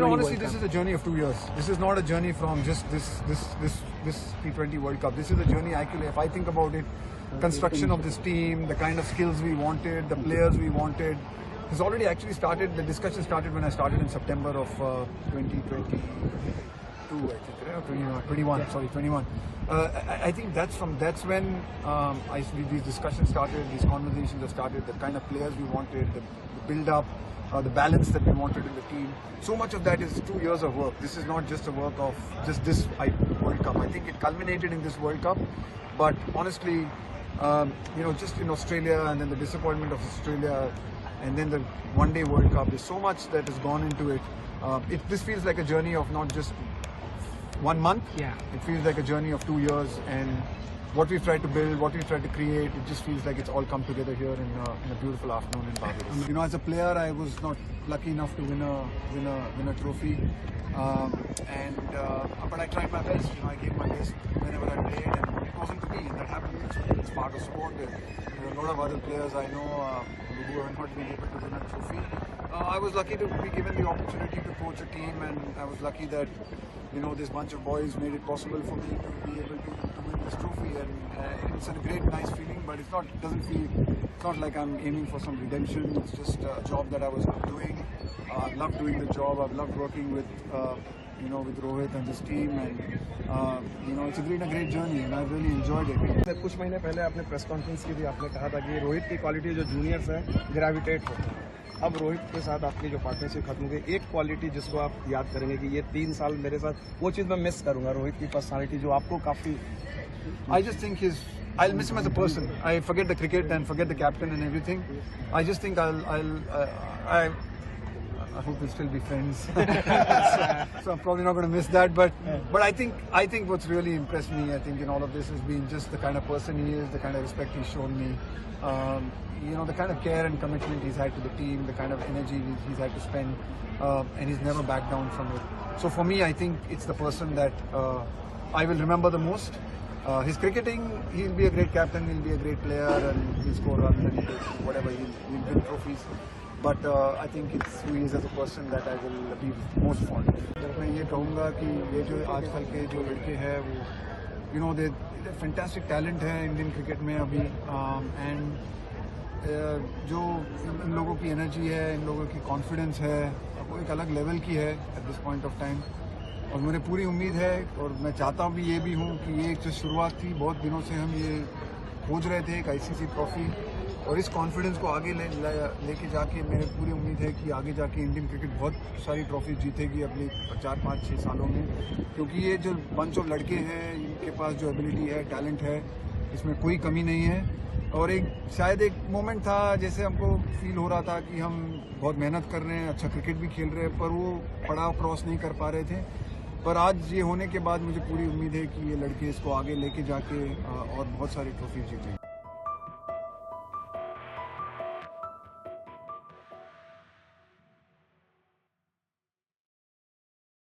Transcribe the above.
honestly, this is a journey of 2 years. This is not a journey from just this T20 World Cup. This is a journey, actually, if I think about it, construction of this team, the kind of skills we wanted, the players we wanted, has already actually started. The discussion started when I started in September of 2022, I think, right? 21. Sorry, 21. I think that's when these discussions started, these conversations have started, the kind of players we wanted, the build-up, the balance that we wanted in the team. So much of that is 2 years of work. This is not just a work of just this World Cup. I think it culminated in this World Cup, but honestly, just in Australia and then the disappointment of Australia and then the one-day World Cup, there's so much that has gone into it. This feels like a journey of not just 1 month. Yeah. It feels like a journey of 2 years, and what we've tried to build, what we've tried to create, it just feels like it's all come together here in a beautiful afternoon in Barbados. As a player, I was not lucky enough to win a trophy, but I tried my best. I gave my best whenever I played, and it wasn't to me. That happened. It's part of sport. There are a lot of other players I know who have not been able to win a trophy. I was lucky to be given the opportunity to coach a team, and I was lucky that this bunch of boys made it possible for me to be able to win this trophy, and it's a great, nice feeling. But it's not like I'm aiming for some redemption. It's just a job that I was doing. I love doing the job. I've loved working with Rohit and this team, and it's been a great journey, and I've really enjoyed it. कुछ महीने पहले आपने press conference की भी आपने कहा था कि रोहित की क्वालिटी जो जूनियर्स है ग्रेविटेट होता है। अब रोहित के साथ आपकी जो पार्टनरशिप खत्म हो गई, एक क्वालिटी जिसको आप याद करेंगे कि ये 3 साल मेरे साथ, वो चीज़ मैं मिस करूंगा, रोहित की पर्सनालिटी जो आपको काफ़ी। I just think I'll miss him as a person. I forget the cricket and forget the captain and everything. I just think I hope we'll still be friends. so I'm probably not going to miss that. But I think what's really impressed me, I think in all of this, has been just the kind of person he is, the kind of respect he's shown me. The kind of care and commitment he's had to the team, the kind of energy he's had to spend, and he's never backed down from it. So for me, I think it's the person that I will remember the most. His cricketing, he'll be a great captain, he'll be a great player, and he'll score runs and whatever, he'll win trophies. But I think it's who he is as a person that I will be most fond of. मैं ये कहूँगा कि ये जो आजकल के जो लड़के हैं वो they fantastic talent है इंडियन क्रिकेट में अभी, and जो इन लोगों की एनर्जी है, इन लोगों की कॉन्फिडेंस है, वो एक अलग लेवल की है at this point of time. और मुझे पूरी उम्मीद है, और मैं चाहता भी ये भी हूँ कि ये एक जो शुरुआत थी, बहुत दिनों से हम ये खोज रहे थे एक ICC ट्रॉफी, और इस कॉन्फिडेंस को आगे लेके जाके मेरी पूरी उम्मीद है कि आगे जाके इंडियन क्रिकेट बहुत सारी ट्रॉफी जीतेगी अगले 4, 5, 6 सालों में, क्योंकि ये जो बंच ऑफ लड़के हैं, इनके पास जो एबिलिटी है, टैलेंट है, इसमें कोई कमी नहीं है। और शायद एक मोमेंट था जैसे हमको फील हो रहा था कि हम बहुत मेहनत कर रहे हैं, अच्छा क्रिकेट भी खेल रहे हैं, पर वो पड़ाव क्रॉस नहीं कर पा रहे थे। पर आज ये होने के बाद मुझे पूरी उम्मीद है कि ये लड़के इसको आगे लेके जाके और बहुत सारी ट्रॉफी जीतेंगे।